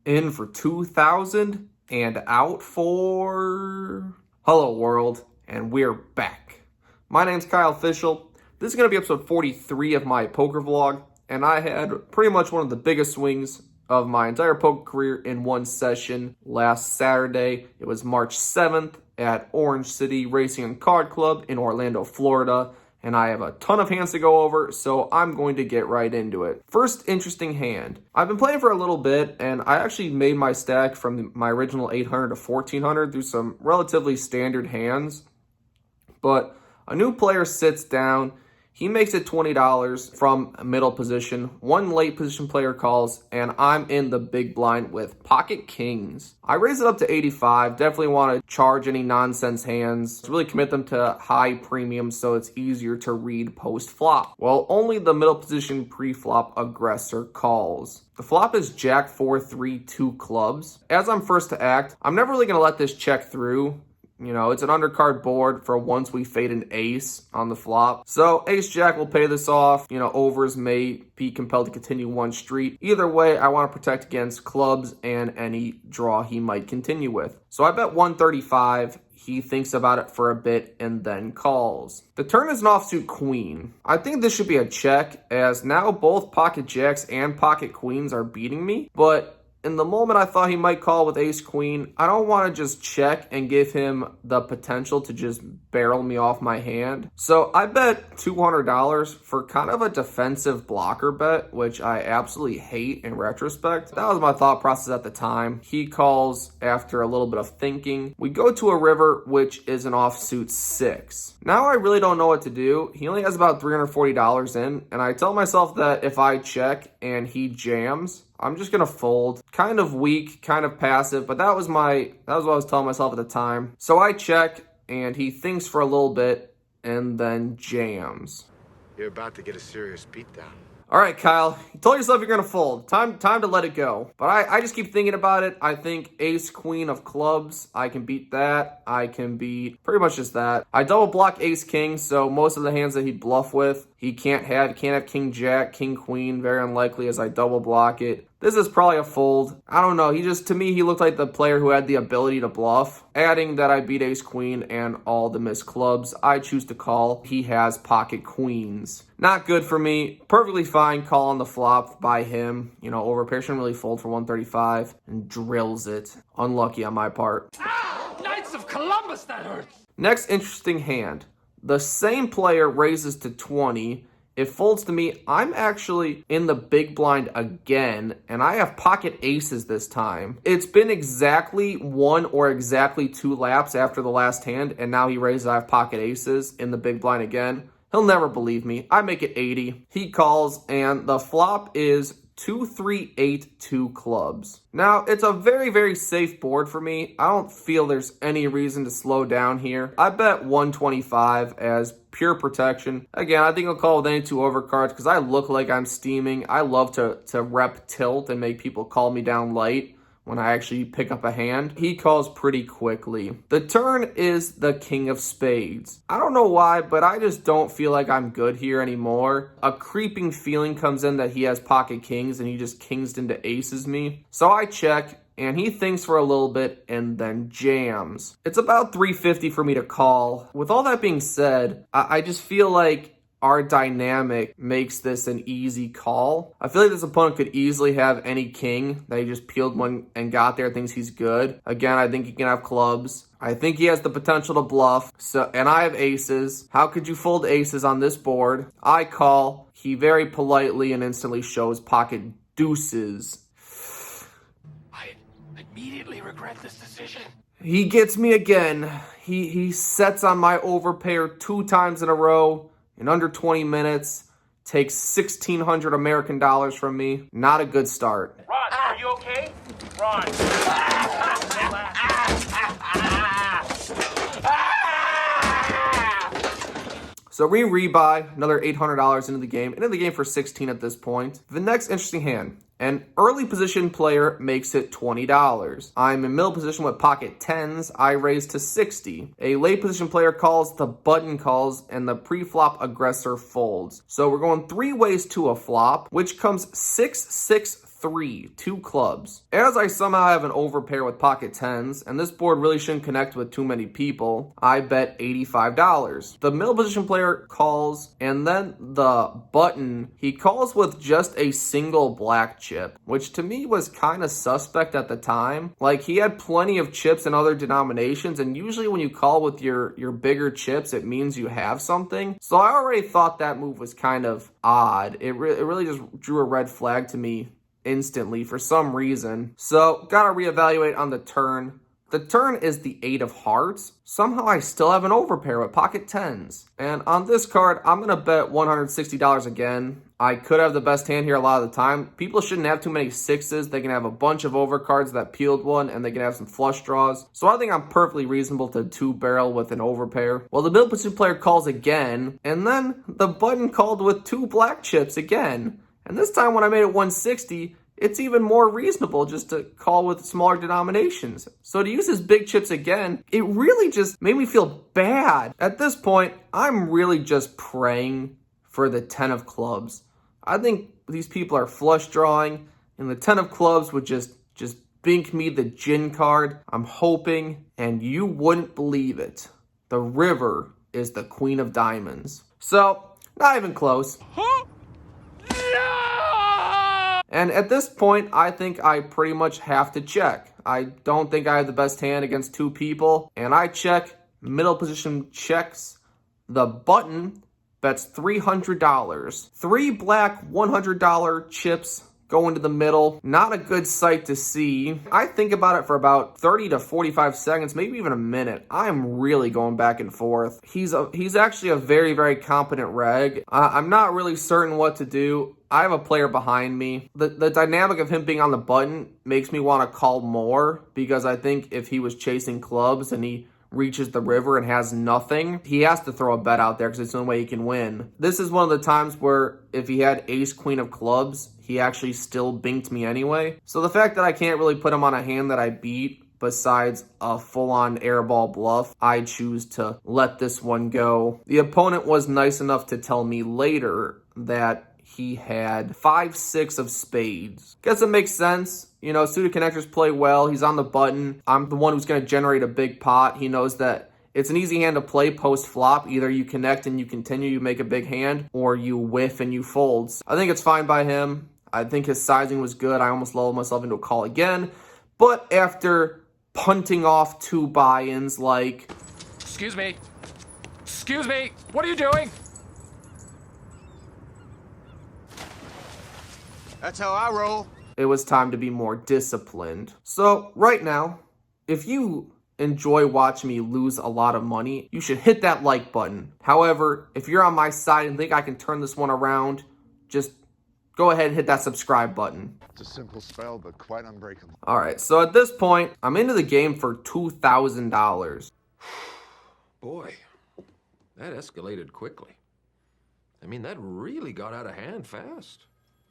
In for 2,000 and out for... Hello world, and we're back. My name's Kyle Fischl. This is going to be episode 43 of my poker vlog, and I had pretty much one of the biggest swings of my entire poker career in one session last Saturday. It was March 7th at Orange City Racing and Card Club in Orlando, Florida. And I have a ton of hands to go over, so I'm going to get right into it. First interesting hand. I've been playing for a little bit, and I actually made my stack from my original 800 to 1400 through some relatively standard hands. But a new player sits down. He makes it $20 from middle position. One late position player calls, and I'm in the big blind with pocket kings. I raise it up to 85. Definitely want to charge any nonsense hands. Really commit them to high premium so it's easier to read post-flop. Well, only the middle position pre-flop aggressor calls. The flop is Jack 4-3 2 clubs. As I'm first to act, I'm never really going to let this check through. You know, it's an undercard board for once we fade an ace on the flop. So ace-jack will pay this off. You know, overs may be compelled to continue one street. Either way, I want to protect against clubs and any draw he might continue with. So I bet 135. He thinks about it for a bit and then calls. The turn is an offsuit queen. I think this should be a check, as now both pocket jacks and pocket queens are beating me. But in the moment I thought he might call with ace-queen, I don't want to just check and give him the potential to just barrel me off my hand. So I bet $200 for kind of a defensive blocker bet, which I absolutely hate in retrospect. That was my thought process at the time. He calls after a little bit of thinking. We go to a river, which is an offsuit 6. Now I really don't know what to do. He only has about $340 in, and I tell myself that if I check and he jams, I'm just going to fold. Kind of weak, kind of passive, but that was what I was telling myself at the time. So I check, and he thinks for a little bit, and then jams. You're about to get a serious beatdown. All right, Kyle, you told yourself you're going to fold. Time to let it go. But I just keep thinking about it. I think ace-queen of clubs, I can beat that. I can beat pretty much just that. I double block ace-king, so most of the hands that he'd bluff with, he can't have king-jack, king-queen, very unlikely as I double block it. This is probably a fold. I don't know. To me, he looked like the player who had the ability to bluff. Adding that I beat ace-queen and all the missed clubs, I choose to call. He has pocket queens. Not good for me. Perfectly fine call on the flop by him. You know, overpair shouldn't really fold for 135 and drills it. Unlucky on my part. Ah! Knights of Columbus, that hurts! Next interesting hand. The same player raises to 20. It folds to me. I'm actually in the big blind again, and I have pocket aces this time. It's been exactly one or exactly two laps after the last hand, and now he raises. I have pocket aces in the big blind again. He'll never believe me. I make it 80. He calls, and the flop is 2-3-8 2 clubs. Now, it's a very, very safe board for me. I don't feel there's any reason to slow down here. I bet 125 as pure protection. Again, I think I'll call with any two overcards because I look like I'm steaming. I love to rep tilt and make people call me down light when I actually pick up a hand. He calls pretty quickly. The turn is the king of spades. I don't know why, but I just don't feel like I'm good here anymore. A creeping feeling comes in that he has pocket kings and he just kings into aces me. So I check, and he thinks for a little bit and then jams. It's about 350 for me to call. With all that being said, I just feel like our dynamic makes this an easy call. I feel like this opponent could easily have any king that he just peeled one and got there, thinks he's good. Again, I think he can have clubs. I think he has the potential to bluff. And I have aces. How could you fold aces on this board? I call. He very politely and instantly shows pocket deuces. I immediately regret this decision. He gets me again. He sets on my overpair 2 times in a row. In under 20 minutes, takes $1,600 American dollars from me. Not a good start. Ron, are you okay? Ron. So we rebuy another $800 into the game for 16 at this point. The next interesting hand. An early position player makes it $20. I'm in middle position with pocket 10s. I raise to 60. A late position player calls, the button calls, and the pre-flop aggressor folds. So we're going 3 ways to a flop, which comes 6-6 two clubs. As I somehow have an overpair with pocket tens, and this board really shouldn't connect with too many people, I bet $85. The middle position player calls, and then the button, he calls with just a single black chip, which to me was kind of suspect at the time. Like, he had plenty of chips in other denominations, and usually when you call with your bigger chips, it means you have something. So I already thought that move was kind of odd. It really just drew a red flag to me instantly for some reason. So gotta reevaluate on the turn. The turn is the 8 of hearts. Somehow I still have an overpair with pocket tens. And on this card, I'm gonna bet $160 again. I could have the best hand here a lot of the time. People shouldn't have too many sixes. They can have a bunch of overcards that peeled one, and they can have some flush draws. So I think I'm perfectly reasonable to two barrel with an overpair. Well, the middle position player calls again, and then the button called with two black chips again. And this time when I made it 160, it's even more reasonable just to call with smaller denominations. So to use his big chips again, it really just made me feel bad. At this point, I'm really just praying for the 10 of clubs. I think these people are flush drawing, and the 10 of clubs would just bink me the gin card. I'm hoping, and you wouldn't believe it, the river is the queen of diamonds. So, not even close. And at this point, I think I pretty much have to check. I don't think I have the best hand against two people. And I check, middle position checks. The button bets $300. Three black $100 chips go into the middle. Not a good sight to see. I think about it for about 30 to 45 seconds, maybe even a minute. I'm really going back and forth. He's actually a very, very competent reg. I'm not really certain what to do. I have a player behind me. The dynamic of him being on the button makes me want to call more, because I think if he was chasing clubs and he reaches the river and has nothing, he has to throw a bet out there because it's the only way he can win. This is one of the times where if he had ace queen of clubs, he actually still binked me anyway. So the fact that I can't really put him on a hand that I beat besides a full-on airball bluff, I choose to let this one go. The opponent was nice enough to tell me later that he had 5-6 of spades. Guess it makes sense. You know, suited connectors play well. He's on the button. I'm the one who's going to generate a big pot. He knows that it's an easy hand to play post-flop. Either you connect and you continue, you make a big hand, or you whiff and you fold. I think it's fine by him. I think his sizing was good. I almost lulled myself into a call again. But after punting off two buy-ins like... Excuse me. Excuse me. What are you doing? That's how I roll. it was time to be more disciplined. So right now, if you enjoy watching me lose a lot of money, you should hit that like button. However, if you're on my side and think I can turn this one around, just go ahead and hit that subscribe button. It's a simple spell, but quite unbreakable. All right, so at this point, I'm into the game for $2,000. Boy, that escalated quickly. I mean, that really got out of hand fast.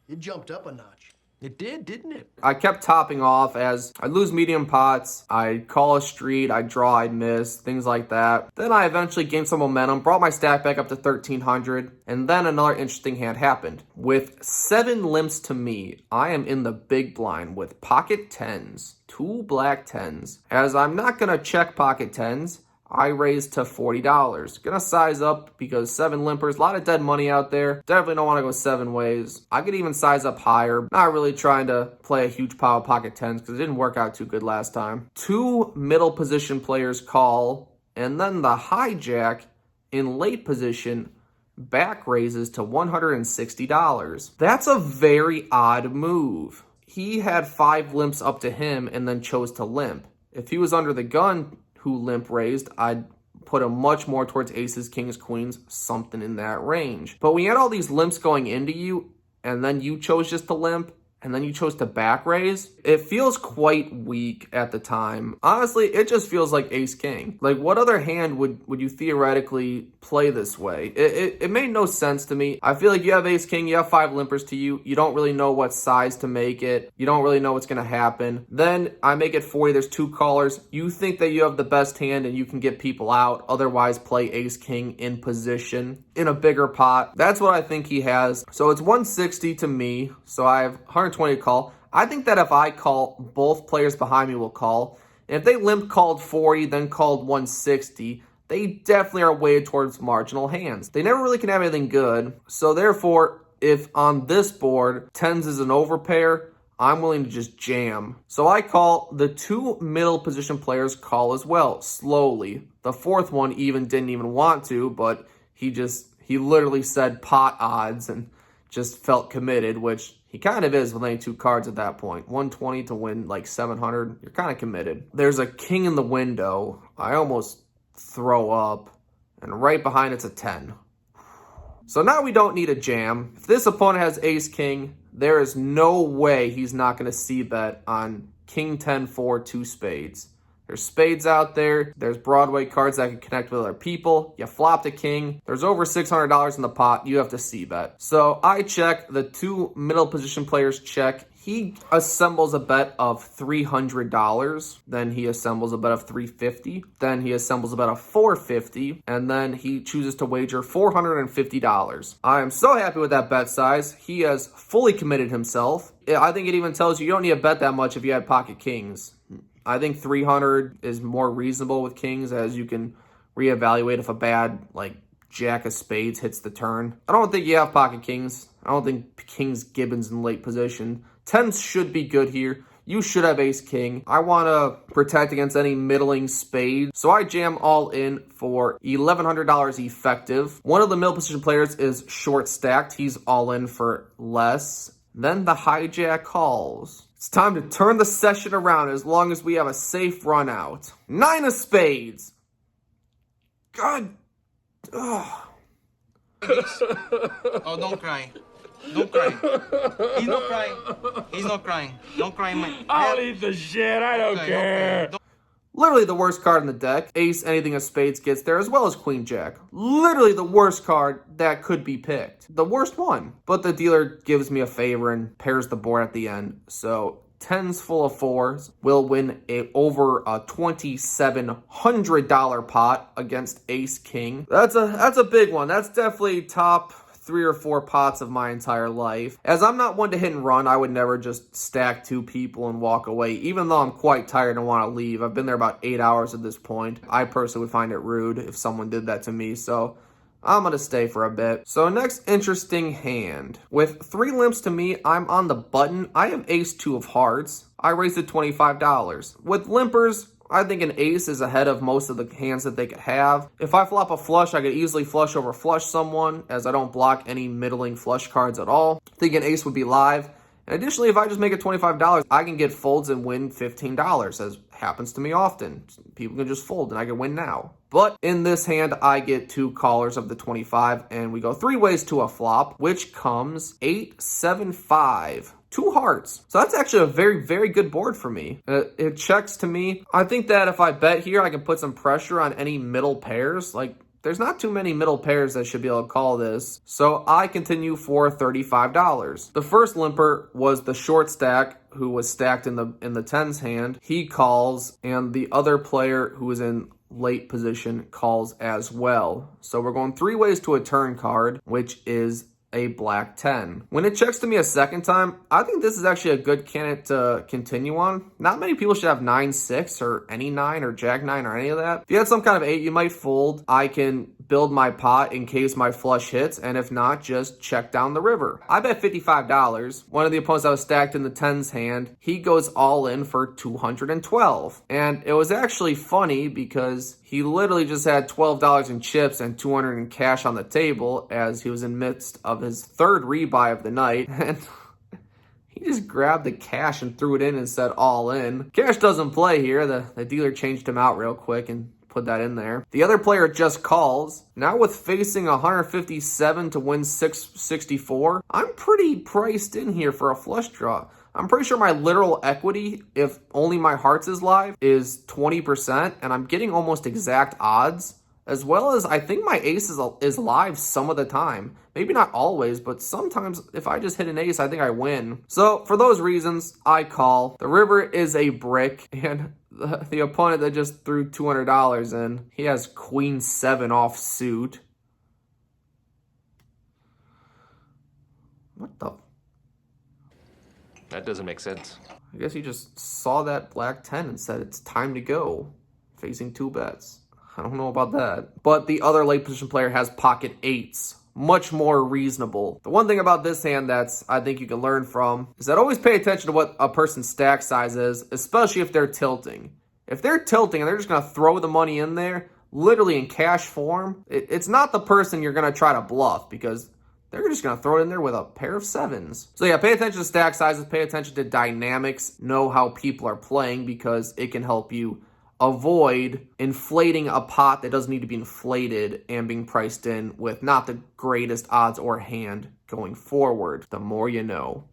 It jumped up a notch. It did, didn't it? I kept topping off as I lose medium pots, I'd call a street, I'd draw, I'd miss, things like that. Then I eventually gained some momentum, brought my stack back up to 1,300, and then another interesting hand happened. With 7 limps to me, I am in the big blind with pocket 10s, 2 black 10s. As I'm not going to check pocket 10s, I raised to $40. Gonna size up because 7 limpers, a lot of dead money out there. Definitely don't want to go 7 ways. I could even size up higher. Not really trying to play a huge pile of pocket 10s because it didn't work out too good last time. 2 middle position players call, and then the hijack in late position back raises to $160. That's a very odd move. He had 5 limps up to him and then chose to limp. If he was under the gun who limp raised, I'd put him much more towards aces, kings, queens, something in that range. But when you had all these limps going into you, and then you chose just to limp, and then you chose to back raise, it feels quite weak at the time. Honestly, it just feels like ace king. Like, what other hand would you theoretically play this way? It made no sense to me. I feel like you have ace king, you have 5 limpers to you, you don't really know what size to make it, you don't really know what's gonna happen. Then I make it 40, there's 2 callers, you think that you have the best hand and you can get people out, otherwise play ace king in position in a bigger pot. That's what I think he has. So it's 160 to me, so I have 120 to call. I think that if I call, both players behind me will call. And if they limp called 40, then called 160, they definitely are weighted towards marginal hands. They never really can have anything good. So therefore, if on this board, tens is an overpair, I'm willing to just jam. So I call. The two middle position players call as well, slowly. The fourth one didn't even want to, but he literally said pot odds and just felt committed, which he kind of is with only two cards at that point. 120 to win like 700, you're kind of committed. There's a king in the window. I almost throw up. And right behind it's a 10. So now we don't need a jam. If this opponent has ace-king, there is no way he's not going to c-bet on king 10-4, 2 spades. There's spades out there. There's Broadway cards that can connect with other people. You flopped a king. There's over $600 in the pot. You have to c-bet. So I check. The two middle position players check. He assembles a bet of $300. Then he assembles a bet of $350. Then he assembles a bet of $450. And then he chooses to wager $450. I am so happy with that bet size. He has fully committed himself. I think it even tells you don't need to bet that much if you had pocket kings. I think 300 is more reasonable with kings, as you can reevaluate if a bad, like, jack of spades hits the turn. I don't think you have pocket kings. I don't think kings gibbons in late position. Tens should be good here. You should have ace king. I want to protect against any middling spade, so I jam all in for $1,100 effective. One of the middle position players is short stacked. He's all in for less. Then the hijack calls. It's time to turn the session around as long as we have a safe run out. 9 of spades. God. Ugh. Oh, don't cry. Don't cry. He's not crying. He's not crying. Don't cry, man. I'll eat the shit. I don't care. Literally the worst card in the deck. Ace, anything of spades gets there, as well as queen jack. Literally the worst card that could be picked. The worst one. But the dealer gives me a favor and pairs the board at the end. So tens full of fours will win over a $2,700 pot against ace king. That's a big one. That's definitely top 3 or 4 pots of my entire life. As I'm not one to hit and run, I would never just stack 2 people and walk away, even though I'm quite tired and want to leave. I've been there about 8 hours at this point. I personally would find it rude if someone did that to me, so I'm going to stay for a bit. So next interesting hand. With 3 limps to me, I'm on the button. I have ace 2 of hearts. I raised it $25. With limpers, I think an ace is ahead of most of the hands that they could have. If I flop a flush, I could easily flush over flush someone, as I don't block any middling flush cards at all. I think an ace would be live. And additionally, if I just make it $25, I can get folds and win $15, as happens to me often. People can just fold and I can win now. But in this hand, I get 2 callers of the 25, and we go 3 ways to a flop, which comes 8, 7, 5. 2 hearts. So that's actually a very, very good board for me. It checks to me. I think that if I bet here, I can put some pressure on any middle pairs. Like, there's not too many middle pairs that should be able to call this. So I continue for $35. The first limper was the short stack, who was stacked in the tens hand. He calls, and the other player who is in late position calls as well. So we're going 3 ways to a turn card, which is a black 10. When it checks to me a second time, I think this is actually a good candidate to continue on. Not many people should have 9-6 or any 9 or jack 9 or any of that. If you had some kind of 8, you might fold. I can build my pot in case my flush hits, and if not, just check down the river. I bet $55. One of the opponents that was stacked in the tens hand, he goes all in for $212. And it was actually funny because he literally just had $12 in chips and $200 in cash on the table, as he was in midst of his 3rd rebuy of the night. And he just grabbed the cash and threw it in and said all in. Cash doesn't play here. The dealer changed him out real quick and put that in there. The other player just calls. Now with facing 157 to win 664, I'm pretty priced in here for a flush draw. I'm pretty sure my literal equity, if only my hearts is live, is 20%, and I'm getting almost exact odds, as well as I think my ace is live some of the time. Maybe not always, but sometimes if I just hit an ace, I think I win. So for those reasons, I call. The river is a brick, and the opponent that just threw $200 in, he has queen 7 off suit. What the? That doesn't make sense. I guess he just saw that black 10 and said it's time to go, facing 2 bets. I don't know about that. But the other late position player has pocket 8s. Much more reasonable. The one thing about this hand that's I think you can learn from is that always pay attention to what a person's stack size is, especially if they're tilting. If they're tilting and they're just going to throw the money in there, literally in cash form, it's not the person you're going to try to bluff because they're just going to throw it in there with a pair of 7s. So yeah, pay attention to stack sizes, pay attention to dynamics, know how people are playing because it can help you avoid inflating a pot that doesn't need to be inflated and being priced in with not the greatest odds or hand going forward. The more you know.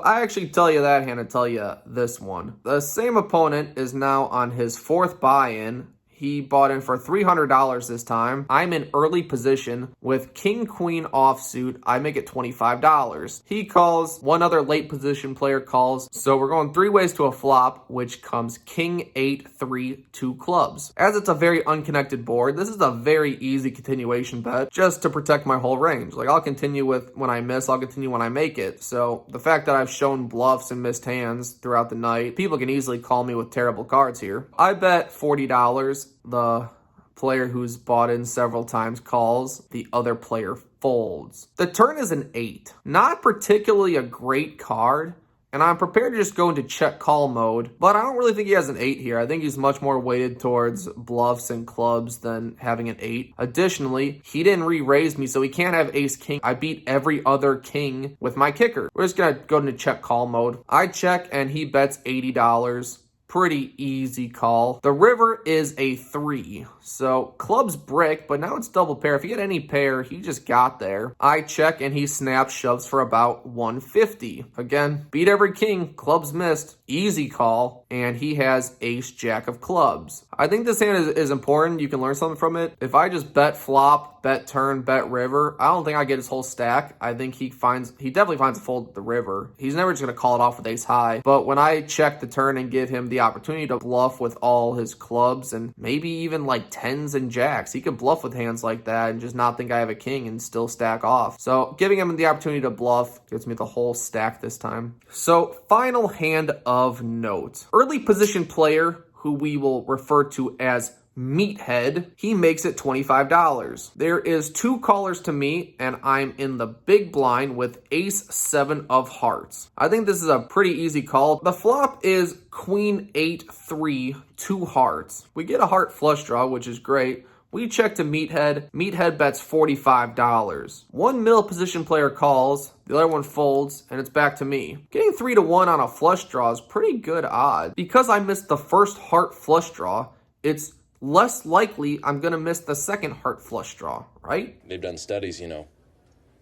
I actually tell you that hand and tell you this one. The same opponent is now on his 4th buy-in. He bought in for $300 this time. I'm in early position with King Queen offsuit. I make it $25. He calls. One other late position player calls. So we're going 3 ways to a flop, which comes King 8 3 2 clubs. As it's a very unconnected board, this is a very easy continuation bet just to protect my whole range. Like I'll continue with when I miss, I'll continue when I make it. So the fact that I've shown bluffs and missed hands throughout the night, people can easily call me with terrible cards here. I bet $40. The player who's bought in several times calls, the other player folds. The turn is an 8. Not particularly a great card, and I'm prepared to just go into check call mode, but I don't really think he has an 8 here. I think he's much more weighted towards bluffs and clubs than having an 8. Additionally, he didn't re-raise me, so he can't have ace king. I beat every other king with my kicker. We're just gonna go into check call mode. I check and he bets $80. Pretty easy call. The river is a 3. So clubs brick, but now it's double pair. If he had any pair, he just got there. I check and he snaps shoves for about 150. Again, beat every king. Clubs missed. Easy call. And he has ace jack of clubs. I think this hand is important. You can learn something from it. If I just bet flop, bet turn, bet river, I don't think I get his whole stack. I think he definitely finds a fold at the river. He's never just going to call it off with ace high. But when I check the turn and give him the opportunity to bluff with all his clubs and maybe even like 10s and jacks, he could bluff with hands like that and just not think I have a king and still stack off. So giving him the opportunity to bluff gives me the whole stack this time. So final hand of note. Early position player who we will refer to as Meathead, he makes it $25. There is 2 callers to me, and I'm in the big blind with ace 7 of hearts. I think this is a pretty easy call. The flop is queen 8 3 2 hearts. We get a heart flush draw, which is great. We check to Meathead. Meathead bets $45. 1 mil position player calls, the other one folds, and it's back to me. Getting 3 to 1 on a flush draw is pretty good odds. Because I missed the first heart flush draw, it's less likely I'm going to miss the second heart flush draw, right? They've done studies,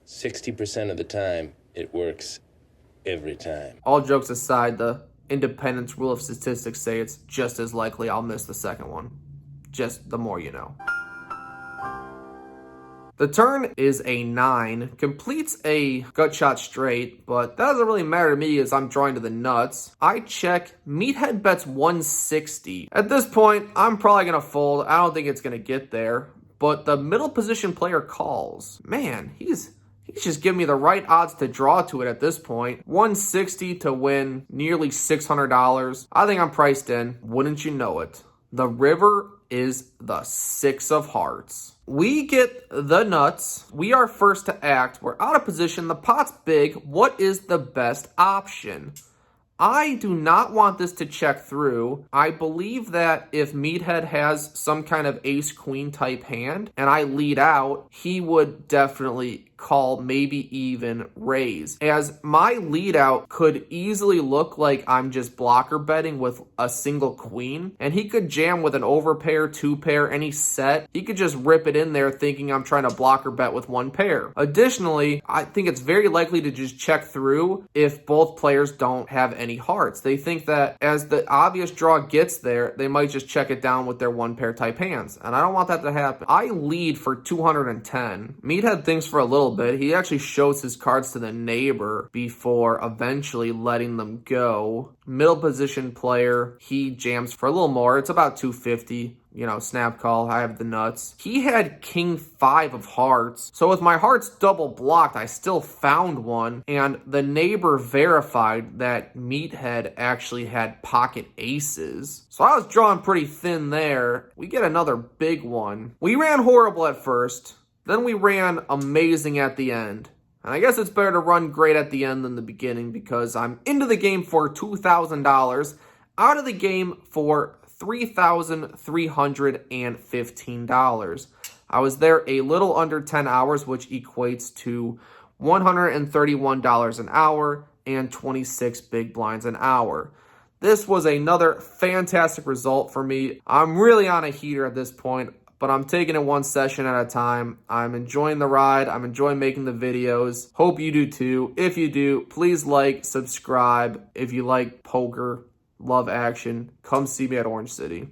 60% of the time, it works every time. All jokes aside, the independence rule of statistics say it's just as likely I'll miss the second one. Just the more you know. The turn is a 9, completes a gut shot straight, but that doesn't really matter to me as I'm drawing to the nuts. I check, Meathead bets 160. At this point, I'm probably going to fold. I don't think it's going to get there, but the middle position player calls. Man, he's just giving me the right odds to draw to it at this point. 160 to win nearly $600. I think I'm priced in. Wouldn't you know it? The river is the 6 of hearts. We get the nuts. We are first to act. We're out of position. The pot's big. What is the best option? I do not want this to check through. I believe that if Meathead has some kind of ace-queen type hand and I lead out, he would definitely call, maybe even raise. As my lead out could easily look like I'm just blocker betting with a single queen, and he could jam with an overpair, 2 pair, any set. He could just rip it in there thinking I'm trying to blocker bet with 1 pair. Additionally, I think it's very likely to just check through if both players don't have any hearts. They think that as the obvious draw gets there, they might just check it down with their 1 pair type hands, and I don't want that to happen. I lead for 210. Meathead thinks for a little little bit. He actually shows his cards to the neighbor before eventually letting them go. Middle position player, he jams for a little more. It's about 250. You know, snap call, I have the nuts. He had king 5 of hearts. So with my hearts double blocked, I still found one. And the neighbor verified that Meathead actually had pocket aces. So I was drawing pretty thin there. We get another big one. We ran horrible at first. Then we ran amazing at the end. And I guess it's better to run great at the end than the beginning because I'm into the game for $2,000, out of the game for $3,315. I was there a little under 10 hours, which equates to $131 an hour and 26 big blinds an hour. This was another fantastic result for me. I'm really on a heater at this point, but I'm taking it one session at a time. I'm enjoying the ride. I'm enjoying making the videos. Hope you do too. If you do, please like, subscribe. If you like poker, love action, come see me at Orange City.